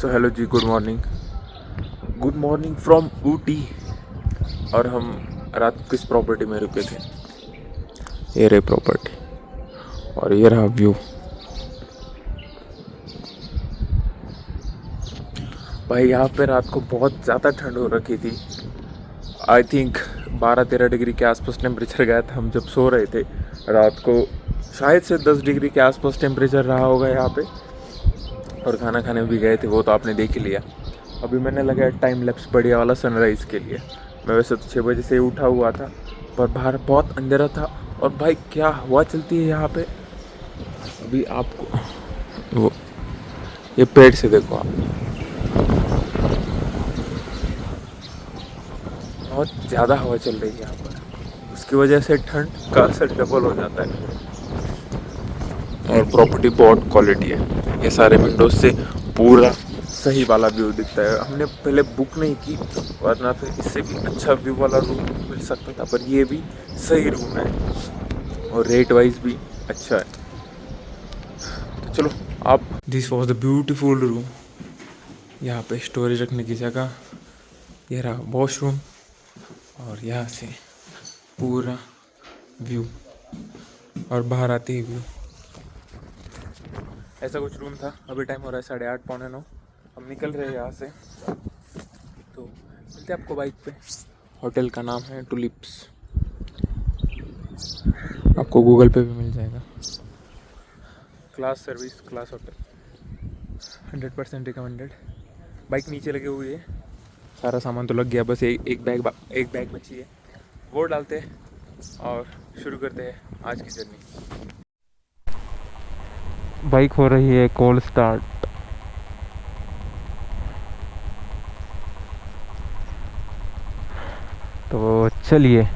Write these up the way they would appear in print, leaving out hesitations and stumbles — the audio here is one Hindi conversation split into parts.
So hello ji, good morning from Ooty. और हम रात को किस प्रॉपर्टी में रुके थे? ये रही प्रॉपर्टी और ये रहा व्यू। भाई यहाँ पे रात को बहुत ज़्यादा ठंड हो रखी थी। आई थिंक 12-13 डिग्री के आसपास टेम्परेचर गया था हम जब सो रहे थे। रात को शायद से 10 डिग्री के आसपास टेम्परेचर रहा होगा यहाँ पे। और खाना खाने भी गए थे, वो तो आपने देख ही लिया। अभी मैंने लगाया टाइम लैप्स बढ़िया वाला सनराइज़ के लिए। मैं वैसे तो 6 बजे से उठा हुआ था, पर बाहर बहुत अंधेरा था। और भाई क्या हवा चलती है यहाँ पे। अभी आपको वो ये पेड़ से देखो आप, बहुत ज़्यादा हवा चल रही है यहाँ पर। उसकी वजह से ठंड का असर डबल हो जाता है। और प्रॉपर्टी बहुत क्वालिटी है। ये सारे विंडोज से पूरा सही वाला व्यू दिखता है। हमने पहले बुक नहीं की, वरना फिर इससे भी अच्छा व्यू वाला रूम मिल सकता था, पर ये भी सही रूम है और रेट वाइज भी अच्छा है। तो चलो आप, this was the beautiful room. यहाँ पे स्टोरेज रखने की जगह, ये रहा वॉशरूम और यहाँ से पूरा व्यू और बाहर आते ही व्यू। ऐसा कुछ रूम था। अभी टाइम हो रहा है 8:30 पौने 9। हम निकल रहे हैं यहाँ से, तो मिलते हैं आपको बाइक पे। होटल का नाम है टुलिप्स, आपको गूगल पे भी मिल जाएगा। Class service, class hotel, 100% recommended. Bike नीचे लगी हुई है, सारा सामान तो लग गया, बस एक बैग बची है, वो डालते हैं और शुरू करते हैं आज की जर्नी। बाइक हो रही है कोल्ड स्टार्ट। तो चलिए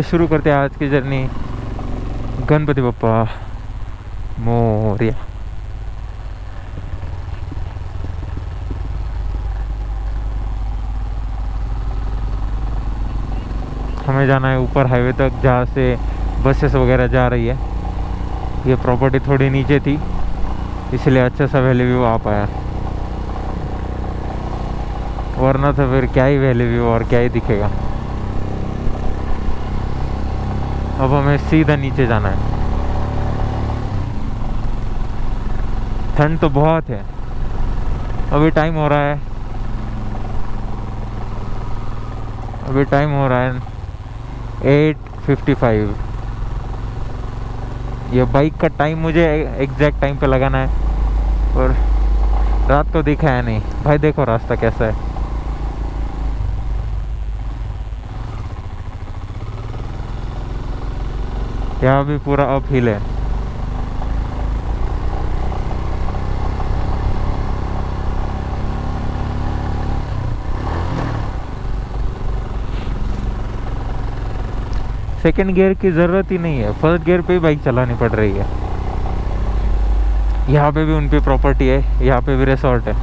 शुरू करते हैं आज की जर्नी। गणपति बप्पा मोरया। हमें जाना है ऊपर हाईवे तक, जहाँ से बसेस वगैरह जा रही है। ये प्रॉपर्टी थोड़ी नीचे थी, इसलिए अच्छा सा वैली व्यू आ पाया, वरना तो फिर क्या ही वैली व्यू और क्या ही दिखेगा। अब हमें सीधा नीचे जाना है। ठंड तो बहुत है। अभी टाइम हो रहा है 8:55। ये बाइक का टाइम मुझे एग्जैक्ट टाइम पे लगाना है, और रात को दिखा है नहीं। भाई देखो रास्ता कैसा है। यहाँ भी पूरा अप हिल है। सेकंड गियर की ज़रूरत ही नहीं है, फर्स्ट गियर पे ही बाइक चलानी पड़ रही है। यहाँ पे भी उन पे प्रॉपर्टी है, यहाँ पे भी रिसोर्ट है।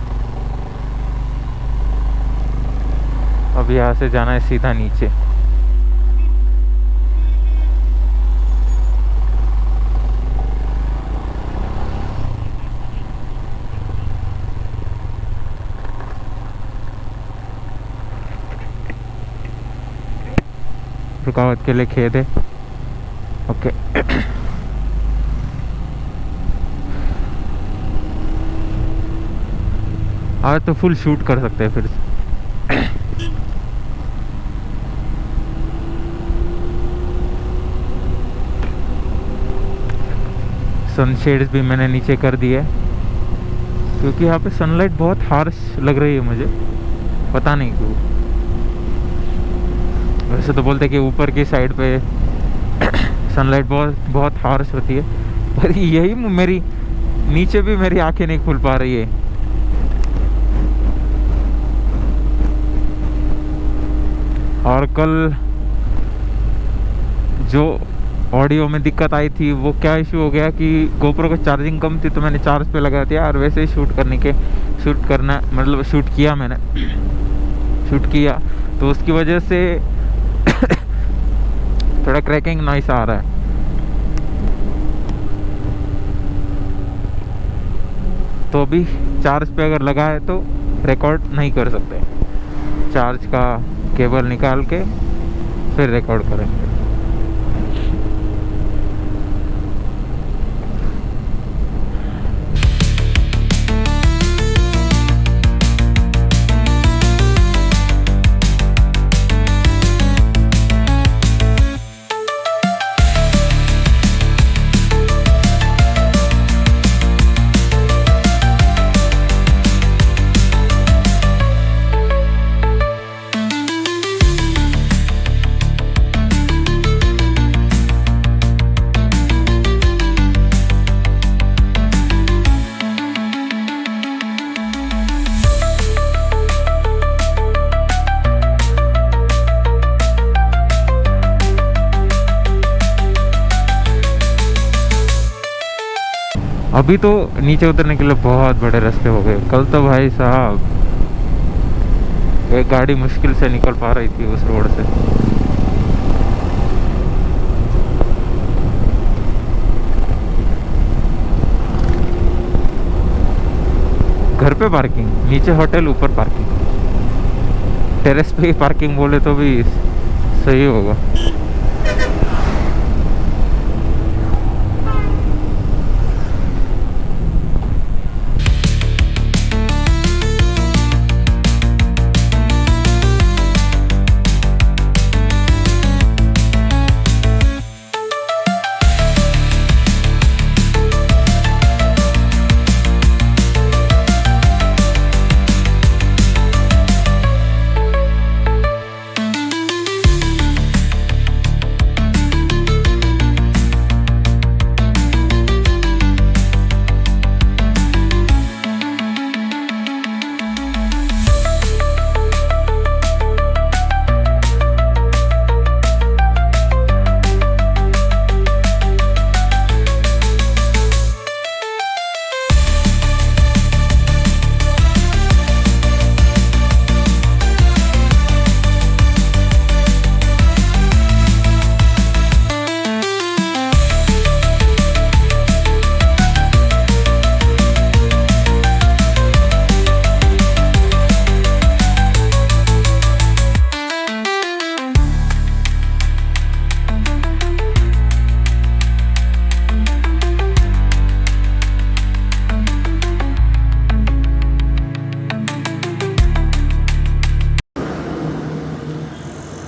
अब यहाँ से जाना है सीधा नीचे। रुकावट के लिए खेद है। ओके आज तो फुल शूट कर सकते हैं फिर से। सनशेड्स भी मैंने नीचे कर दिए, क्योंकि यहाँ पे सनलाइट बहुत हार्श लग रही है मुझे, पता नहीं क्यों। वैसे तो बोलते कि ऊपर की साइड पे सनलाइट बहुत हार्श होती है, पर यही मेरी नीचे भी मेरी आंखें नहीं खुल पा रही है। और कल जो ऑडियो में दिक्कत आई थी, वो क्या इशू हो गया कि गोप्रो का चार्जिंग कम थी, तो मैंने चार्ज पे लगा दिया और वैसे ही शूट किया, तो उसकी वजह से थोड़ा क्रैकिंग नॉइस आ रहा है। तो भी चार्ज पे अगर लगा है तो रिकॉर्ड नहीं कर सकते। चार्ज का केबल निकाल के फिर रिकॉर्ड करेंगे। अभी तो नीचे उतरने के लिए बहुत बड़े रास्ते हो गए। कल तो भाई साहब एक गाड़ी मुश्किल से निकल पा रही थी उस रोड से। घर पे पार्किंग, नीचे होटल, ऊपर पार्किंग। टेरेस पे ही पार्किंग बोले तो भी सही होगा।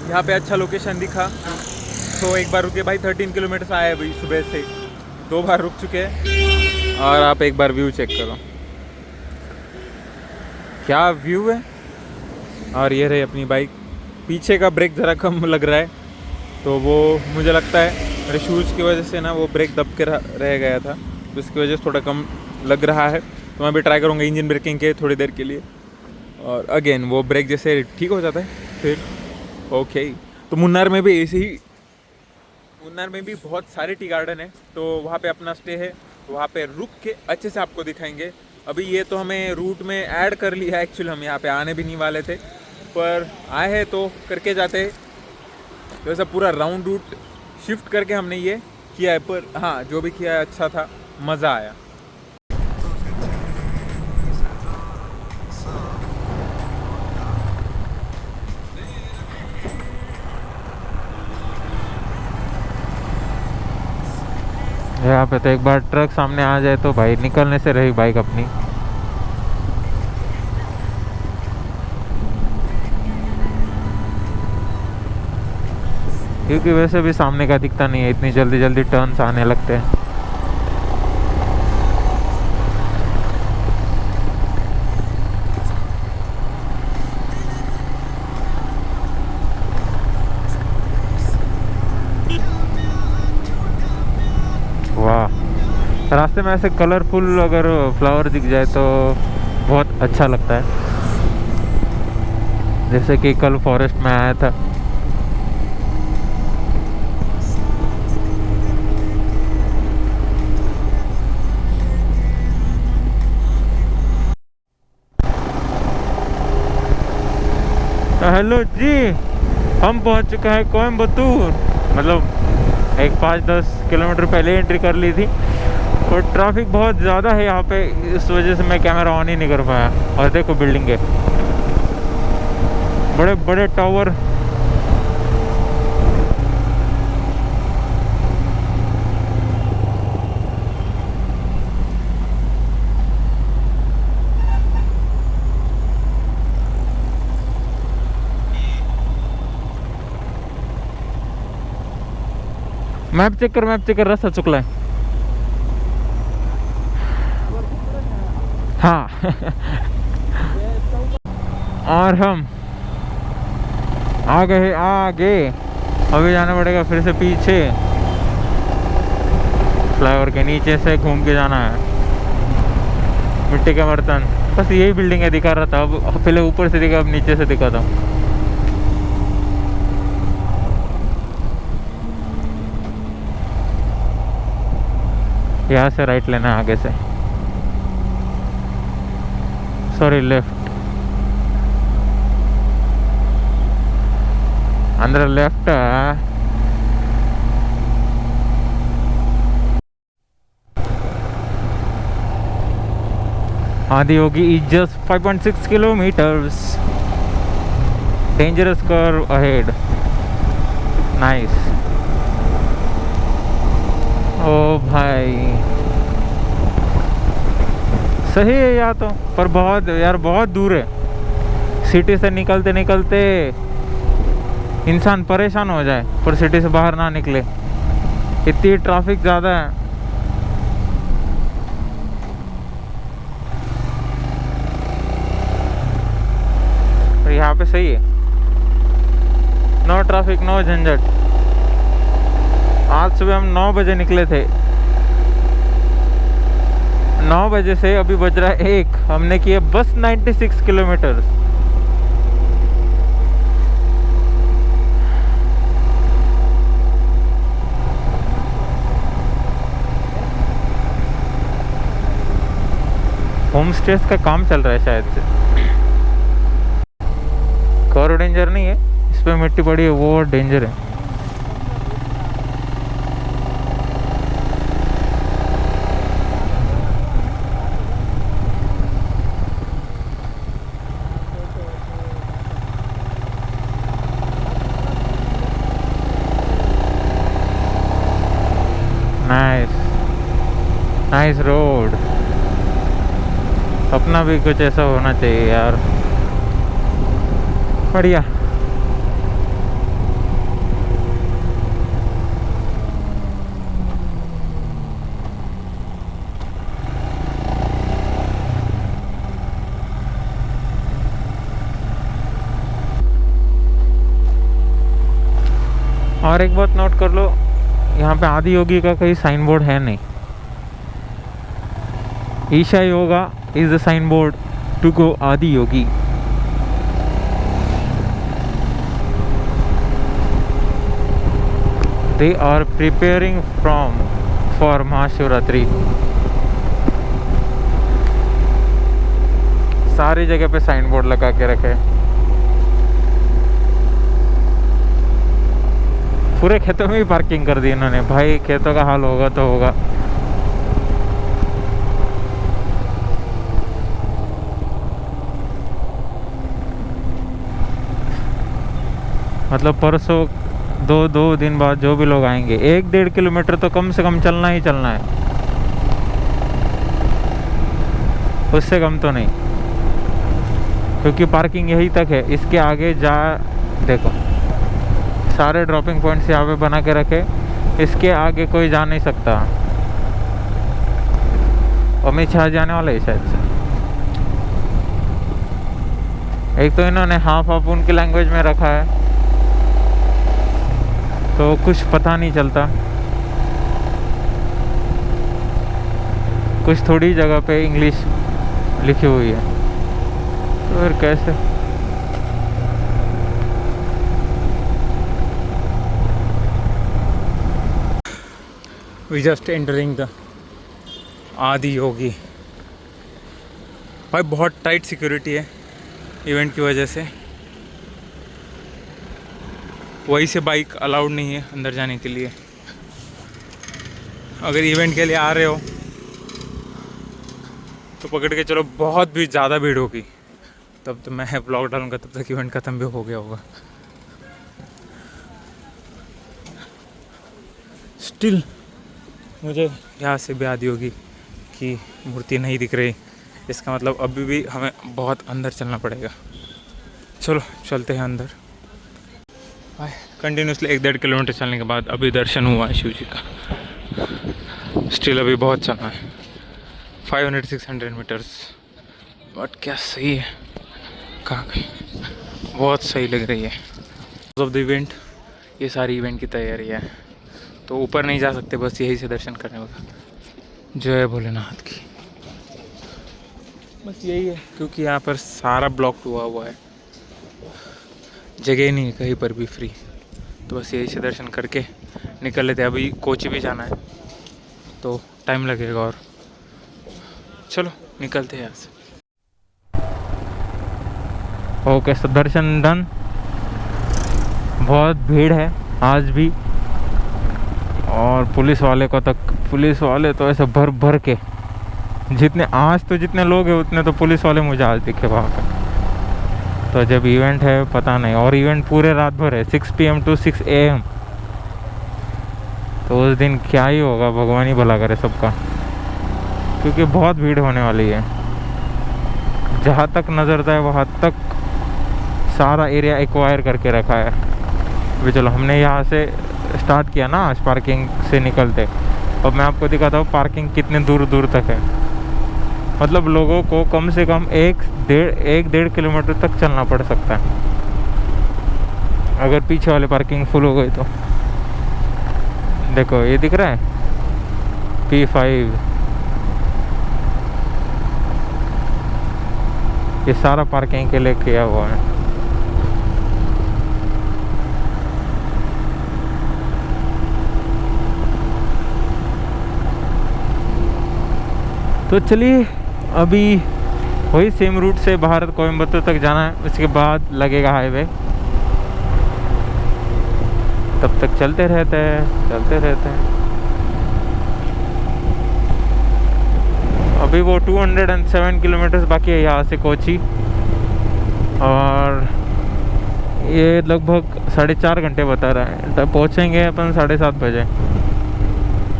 यहाँ पे अच्छा लोकेशन दिखा तो एक बार रुके भाई। 13 किलोमीटर आए अभी सुबह से, 2 बार रुक चुके हैं। और आप एक बार व्यू चेक करो, क्या व्यू है। और ये रही अपनी बाइक। पीछे का ब्रेक ज़रा कम लग रहा है, तो वो मुझे लगता है मेरे शूज़ की वजह से ना वो ब्रेक दब के रह गया था, तो इसकी वजह से थोड़ा कम लग रहा है। तो मैं भी ट्राई करूँगा इंजन ब्रेकिंग के थोड़ी देर के लिए, और अगेन वो ब्रेक जैसे ठीक हो जाता है फिर ओके। तो मुन्नार में भी ऐसे ही, मुन्नार में भी बहुत सारे टी गार्डन है, तो वहाँ पे अपना स्टे है, वहाँ पे रुक के अच्छे से आपको दिखाएंगे। अभी ये तो हमें रूट में ऐड कर लिया है, एक्चुअली हम यहाँ पे आने भी नहीं वाले थे, पर आए हैं तो करके जाते हैं। तो ऐसा पूरा राउंड रूट शिफ्ट करके हमने ये किया है, पर हाँ जो भी किया है अच्छा था, मज़ा आया। यहाँ पे तो एक बार ट्रक सामने आ जाए तो भाई निकलने से रही बाइक अपनी। क्योंकि वैसे भी सामने का दिखता नहीं है, इतनी जल्दी जल्दी टर्न्स आने लगते हैं। वाह, रास्ते में ऐसे कलरफुल अगर फ्लावर दिख जाए तो बहुत अच्छा लगता है। जैसे कि कल फॉरेस्ट में आया था। हेलो जी, हम पहुंच चुके हैं कोयम्बतूर। मतलब एक 5-10 किलोमीटर पहले एंट्री कर ली थी, और ट्रैफिक बहुत ज़्यादा है यहाँ पे, इस वजह से मैं कैमरा ऑन ही नहीं कर पाया। और देखो बिल्डिंग है, बड़े बड़े टावर। मैप चेक कर, रास्ता चुकला है। हाँ और हम आ गए आगे। अभी जाना पड़ेगा फिर से पीछे, फ्लाईओवर के नीचे से घूम के जाना है। मिट्टी का बर्तन, बस यही बिल्डिंग है दिखा रहा था। अब पहले ऊपर से दिखा, अब नीचे से दिखा था। यहाँ से राइट लेना है आगे से, सॉरी लेफ्ट, अंदर left. Adiyogi is just 5.6 kilometers. Dangerous curve ahead. Nice. ओ भाई सही है यहाँ तो, पर बहुत यार बहुत दूर है। सिटी से निकलते निकलते इंसान परेशान हो जाए, पर सिटी से बाहर ना निकले, इतनी ट्रैफिक ज़्यादा है। पर यहाँ पे सही है, नो ट्रैफिक नो झंझट। आज सुबह हम 9 बजे निकले थे, 9 बजे से अभी बज रहा है 1, हमने किए बस 96 किलोमीटर। होम स्टेज का काम चल रहा है शायद से। कर्व डेंजर नहीं है, इस पे मिट्टी पड़ी है वो डेंजर है। Nice nice road. अपना भी कुछ ऐसा होना चाहिए यार, बढ़िया। और एक बात नोट कर लो, यहाँ पे आदियोगी का कोई साइन बोर्ड है नहीं। Isha yoga is the signboard to go Adiyogi. They are preparing for Mahashivratri. सारी जगह पे साइन बोर्ड लगा के रखे, पूरे खेतों में भी पार्किंग कर दी इन्होंने। भाई खेतों का हाल होगा तो होगा। मतलब परसों दो दिन बाद जो भी लोग आएंगे, 1-1.5 किलोमीटर तो कम से कम चलना ही चलना है, उससे कम तो नहीं, क्योंकि पार्किंग यही तक है। इसके आगे जा देखो, सारे ड्रॉपिंग पॉइंट्स यहाँ पे बना के रखे, इसके आगे कोई जा नहीं सकता। अमित शाह जाने वाला है शायद से। एक तो इन्होंने हाफ उनकी लैंग्वेज में रखा है, तो कुछ पता नहीं चलता। कुछ थोड़ी जगह पे इंग्लिश लिखी हुई है, तो फिर कैसे? We just entering the Adiyogi. भाई बहुत टाइट सिक्योरिटी है इवेंट की वजह से, वहीं से बाइक अलाउड नहीं है अंदर जाने के लिए। अगर इवेंट के लिए आ रहे हो तो पकड़ के चलो, बहुत भी ज़्यादा भीड़ होगी तब तो मैं ब्लॉग डालूंगा, तब तक इवेंट ख़त्म भी हो गया होगा। स्टिल मुझे यहाँ से भी याद होगी कि मूर्ति नहीं दिख रही, इसका मतलब अभी भी हमें बहुत अंदर चलना पड़ेगा। चलो चलते हैं अंदर। कंटिन्यूसली 1-1.5 किलोमीटर चलने के बाद अभी दर्शन हुआ है शिव जी का। स्टिल अभी बहुत चलना है, 500-600 मीटर्स। बट क्या सही है, कहाँ गई, बहुत सही लग रही है। ऑफ द इवेंट, ये सारी इवेंट की तैयारी है, तो ऊपर नहीं जा सकते, बस यही से दर्शन करने होगा। जय भोलेनाथ की। बस यही है, क्योंकि यहाँ पर सारा ब्लॉक हुआ है, जगह नहीं है कहीं पर भी फ्री, तो बस यही से दर्शन करके निकल लेते हैं। अभी कोची भी जाना है तो टाइम लगेगा, और चलो निकलते हैं यहाँ से। ओके, तो दर्शन डन। बहुत भीड़ है आज भी, और पुलिस वाले तो ऐसे भर भर के, जितने लोग हैं उतने तो पुलिस वाले मुझे आज दिखे वहाँ पर। तो जब इवेंट है पता नहीं, और इवेंट पूरे रात भर है, 6 PM to 6 AM। तो उस दिन क्या ही होगा, भगवान ही भला करे सबका, क्योंकि बहुत भीड़ होने वाली है। जहाँ तक नज़र जाए वहाँ तक सारा एरिया एक्वायर करके रखा है। अभी चलो, हमने यहाँ से स्टार्ट किया ना आज पार्किंग से निकलते, अब मैं आपको दिखाता हूँ पार्किंग कितने दूर दूर तक है। मतलब लोगों को कम से कम 1-1.5 किलोमीटर तक चलना पड़ सकता है, अगर पीछे वाले पार्किंग फुल हो गई तो। देखो ये दिख रहा है P5, ये सारा पार्किंग के लिए किया हुआ है। तो चलिए, अभी वही सेम रूट से भारत कोयम्बतूर तक जाना है, उसके बाद लगेगा हाईवे। तब तक चलते रहते हैं। अभी वो 207 किलोमीटर्स बाकी है यहाँ से कोची, और ये लगभग 4.5 घंटे बता रहा है। तब पहुँचेंगे अपन 7:30 बजे।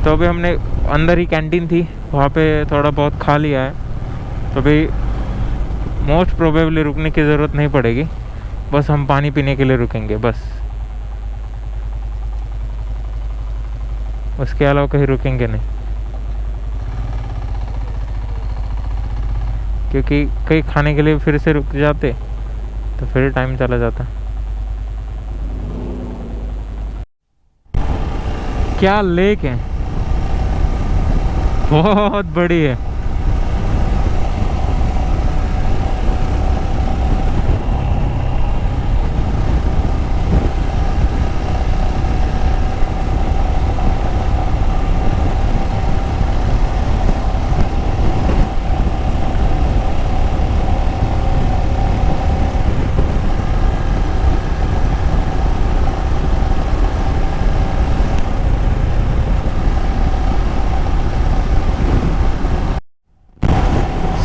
तो अभी हमने अंदर ही कैंटीन थी, वहाँ पे थोड़ा बहुत खा लिया है, तो अभी मोस्ट प्रोबेबली रुकने की ज़रूरत नहीं पड़ेगी, बस हम पानी पीने के लिए रुकेंगे बस, उसके अलावा कहीं रुकेंगे नहीं, क्योंकि कहीं खाने के लिए फिर से रुक जाते तो फिर टाइम चला जाता। क्या लेक है, बहुत बड़ी है।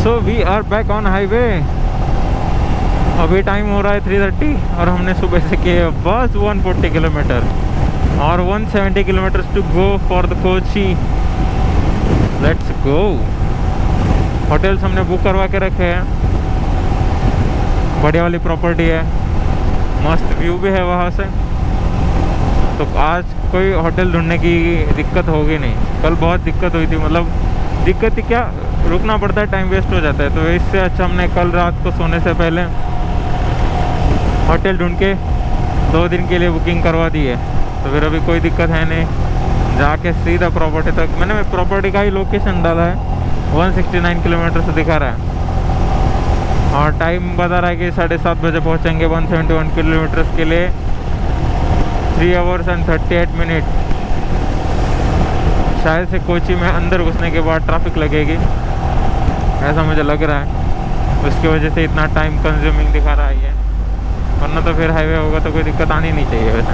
So we are back on highway. अभी टाइम हो रहा है 3:30, और हमने सुबह से किए बस 140 किलोमीटर और 170 kilometre to go for the Kochi. Let's go. Hotels हमने बुक करवा के रखे हैं, बढ़िया वाली प्रॉपर्टी है, मस्त व्यू भी है वहाँ से, तो आज कोई होटल ढूंढने की दिक्कत होगी नहीं। कल बहुत दिक्कत हुई थी, मतलब दिक्कत ही क्या, रुकना पड़ता है, टाइम वेस्ट हो जाता है। तो इससे अच्छा हमने कल रात को सोने से पहले होटल ढूंढ के 2 दिन के लिए बुकिंग करवा दी है, तो फिर अभी कोई दिक्कत है नहीं, जाके सीधा प्रॉपर्टी तक। मैंने प्रॉपर्टी का ही लोकेशन डाला है, 169 किलोमीटर से दिखा रहा है, और टाइम बता रहा है कि 7:30 बजे पहुँचेंगे 171 किलोमीटर के लिए, 3 hours and 38 minutes। शायद से कोची में अंदर घुसने के बाद ट्रैफिक लगेगी, ऐसा मुझे लग रहा है, उसकी वजह से इतना टाइम कंज्यूमिंग दिखा रहा है, वरना तो फिर हाईवे होगा तो कोई दिक्कत आनी नहीं चाहिए वैसे।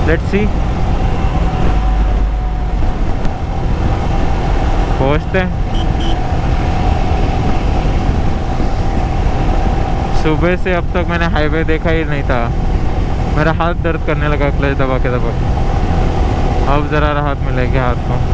लेट्स सी, पहुँचते हैं। सुबह से अब तक मैंने हाईवे देखा ही नहीं था। मेरा हाथ दर्द करने लगा क्लच दबा के। अब ज़रा राहत मिलेगी हाथ को।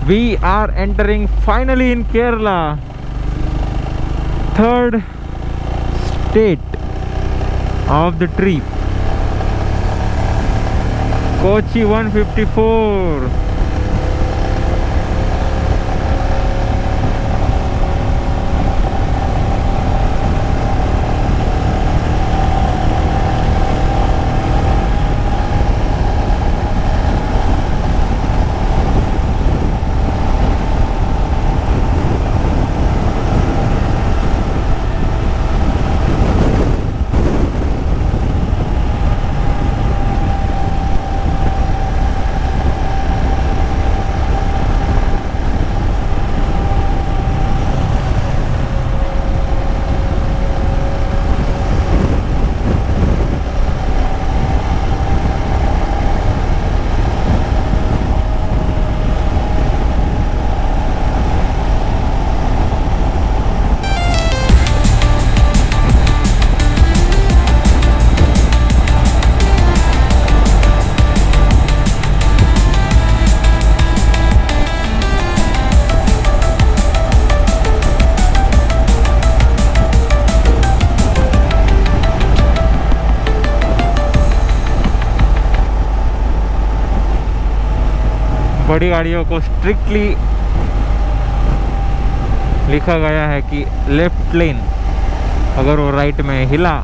We are entering finally in Kerala, third state of the trip. Kochi 154. बड़ी गाड़ियों को स्ट्रिक्टली लिखा गया है कि लेफ्ट लेन, अगर वो राइट में हिला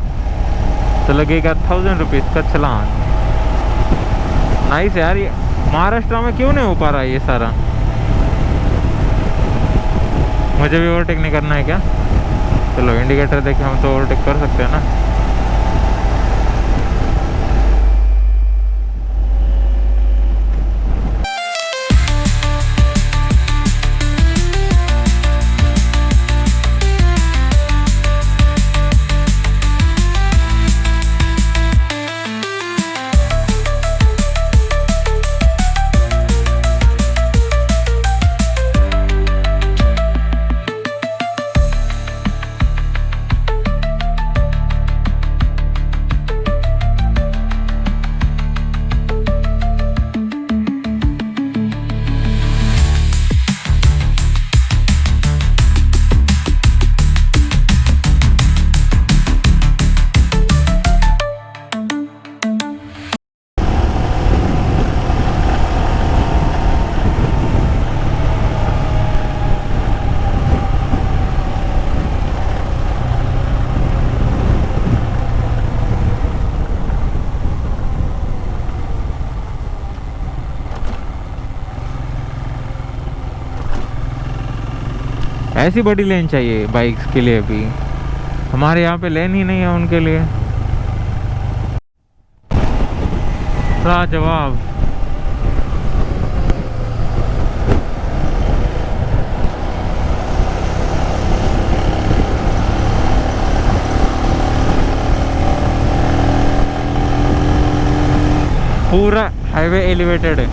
तो लगेगा 1000 रुपीज़ का चालान। नाइस यार, ये महाराष्ट्र में क्यों नहीं हो पा रहा ये सारा? मुझे भी ओवरटेक नहीं करना है क्या? चलो इंडिकेटर देखे हम तो ओवरटेक कर सकते हैं ना। ऐसी बड़ी लेन चाहिए बाइक्स के लिए भी, हमारे यहाँ पे लेन ही नहीं है उनके लिए। जवाब पूरा हाईवे एलिवेटेड है।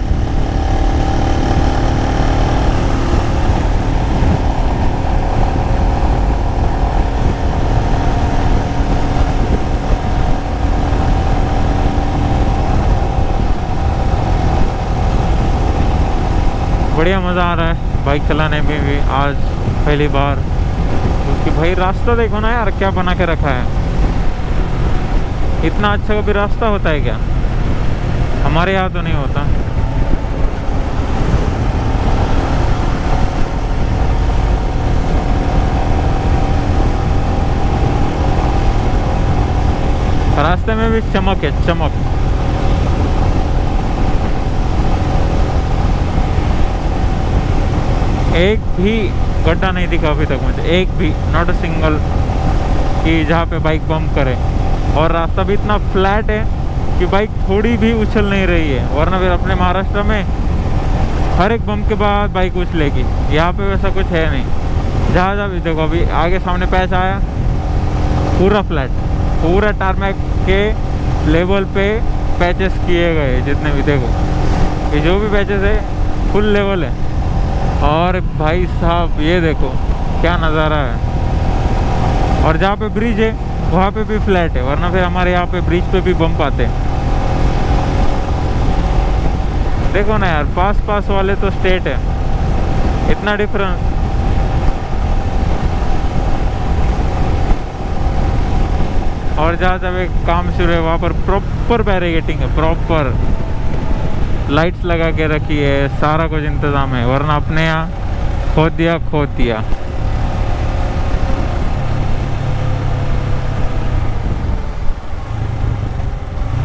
बढ़िया मज़ा आ रहा है बाइक चलाने में भी आज पहली बार, क्योंकि भाई रास्ता देखो ना यार क्या बना के रखा है। इतना अच्छा कभी रास्ता होता है क्या? हमारे यहाँ तो नहीं होता। रास्ते में भी चमक है, चमक। एक भी गड्ढा नहीं दिखा अभी तक मुझे, एक भी, नॉट अ सिंगल कि जहाँ पे बाइक बम्प करे। और रास्ता भी इतना फ्लैट है कि बाइक थोड़ी भी उछल नहीं रही है, वरना फिर अपने महाराष्ट्र में हर एक बम्प के बाद बाइक उछलेगी। यहाँ पे वैसा कुछ है नहीं। जहाँ भी देखो, अभी आगे सामने पैच आया, पूरा फ्लैट, पूरा टारमैक के लेवल पे पैचेस किए गए जितने भी, देखो ये जो भी पैचेस है फुल लेवल है। और भाई साहब ये देखो क्या नज़ारा है। और जहाँ पे ब्रिज है वहाँ पे भी फ्लैट है, वरना फिर हमारे यहाँ पे ब्रिज पे भी बम्प आते हैं। देखो ना यार, पास पास वाले तो स्टेट है, इतना डिफरेंस। और जहाँ जब एक काम शुरू है वहाँ पर प्रॉपर बैरिकेटिंग है, प्रॉपर लाइट्स लगा के रखी है, सारा कुछ इंतज़ाम है। वरना अपने यहाँ खोद दिया खोद दिया।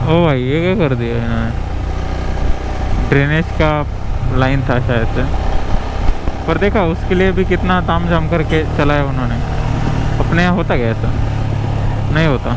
ओ भाई ये क्या कर दिया इन्होंने, ड्रेनेज का लाइन था शायद से, पर देखा उसके लिए भी कितना तामझाम करके चलाया उन्होंने। अपने यहाँ होता क्या ऐसा? नहीं होता।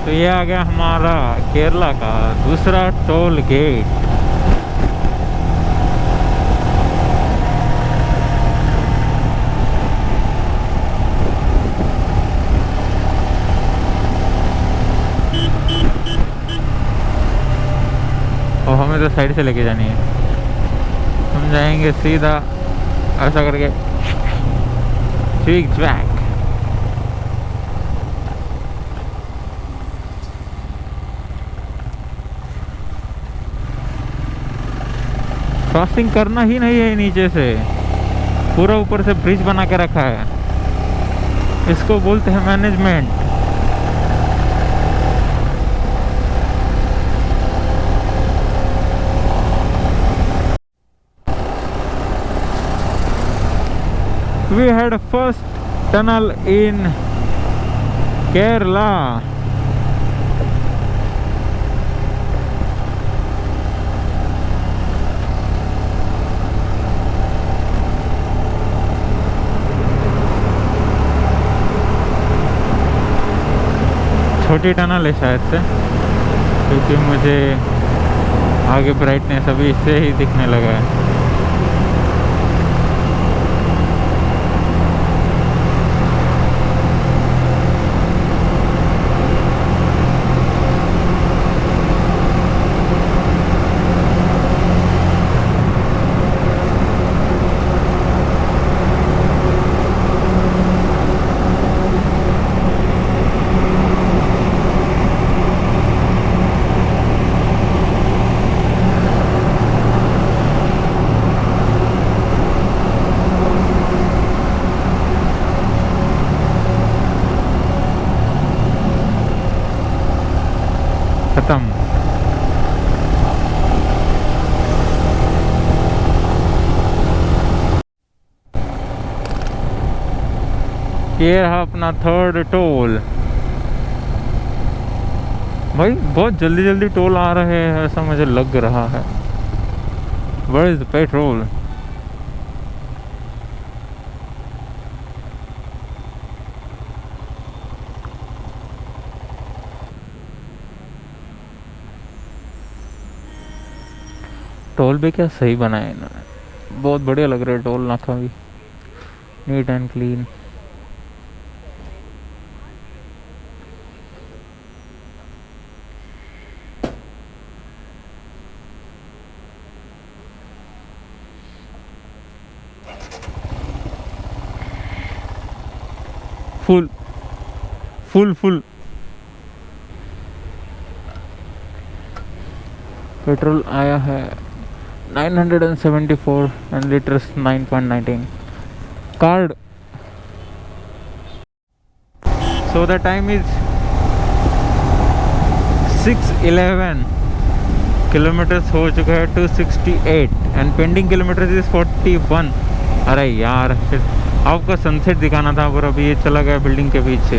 तो ये आ गया हमारा केरला का दूसरा टोल गेट। और हमें तो साइड से लेके जानी है, हम जाएंगे सीधा ऐसा करके ठीक बैक। क्रॉसिंग करना ही नहीं है नीचे से, पूरा ऊपर से ब्रिज बना के रखा है। इसको बोलते हैं management. We had a first tunnel in Kerala. छोटी टनल है शायद से, क्योंकि मुझे आगे ब्राइटनेस अभी इससे ही दिखने लगा है। खत्म। ये रहा अपना थर्ड टोल। भाई बहुत जल्दी जल्दी टोल आ रहे हैं ऐसा मुझे लग रहा है। Where is the petrol? Toll भी क्या सही बनाया इन्होंने, बहुत बढ़िया लग रहा है टोल नाका भी, neat and clean. Full full full petrol आया है 974 and liters 9.19 card. So the time is 611 kilometres हो चुका है, 268 एंड पेंडिंग किलोमीटर्स इज 41। अरे यार, फिर आपको सनसेट दिखाना था पर अभी ये चला गया बिल्डिंग के पीछे।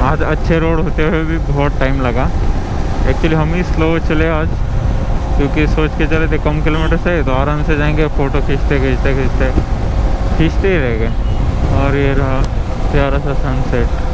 आज अच्छे रोड होते हुए भी बहुत टाइम लगा। एक्चुअली हम ही स्लो चले आज, क्योंकि सोच के चले थे कम किलोमीटर से तो आराम से जाएंगे, फ़ोटो खींचते खींचते खींचते खींचते ही रह गए। और ये रहा प्यारा सा सनसेट।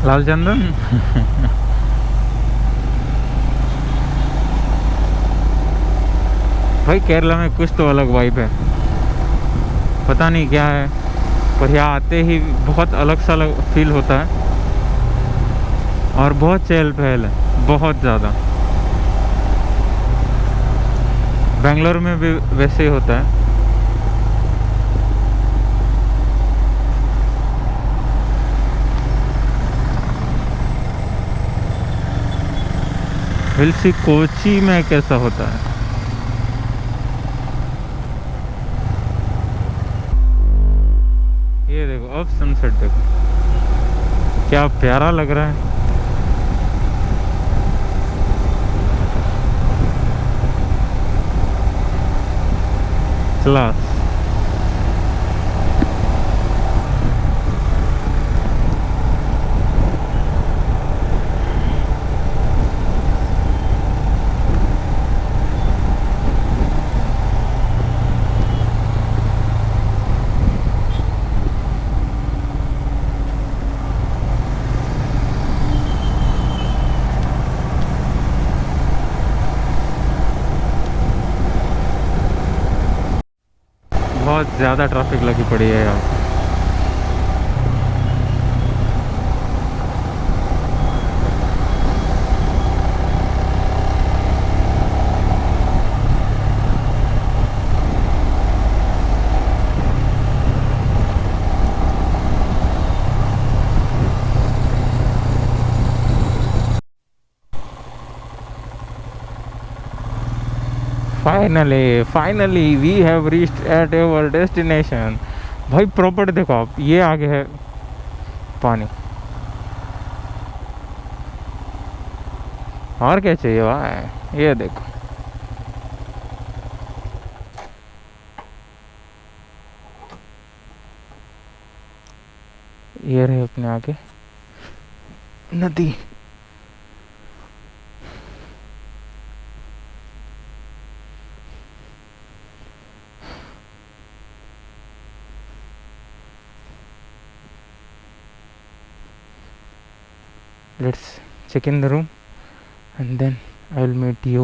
लाल चंदन भाई केरला में कुछ तो अलग वाइब है, पता नहीं क्या है, पर यहाँ आते ही बहुत अलग सा फील होता है। और बहुत चहल पहल है, बहुत ज़्यादा। बेंगलोर में भी वैसे ही होता है। विल सी कोची में कैसा होता है। ये देखो अब सनसेट देखो, क्या प्यारा लग रहा है। क्लास। बहुत ज़्यादा ट्रैफिक लगी पड़ी है यहाँ। Finally we have reached at our destination. भाई प्रॉपर्टी देखो आप, ये आगे है पानी, और क्या चाहिए भाई। ये देखो ये रहे अपने आगे नदी। Let's check in the room and then I will meet you.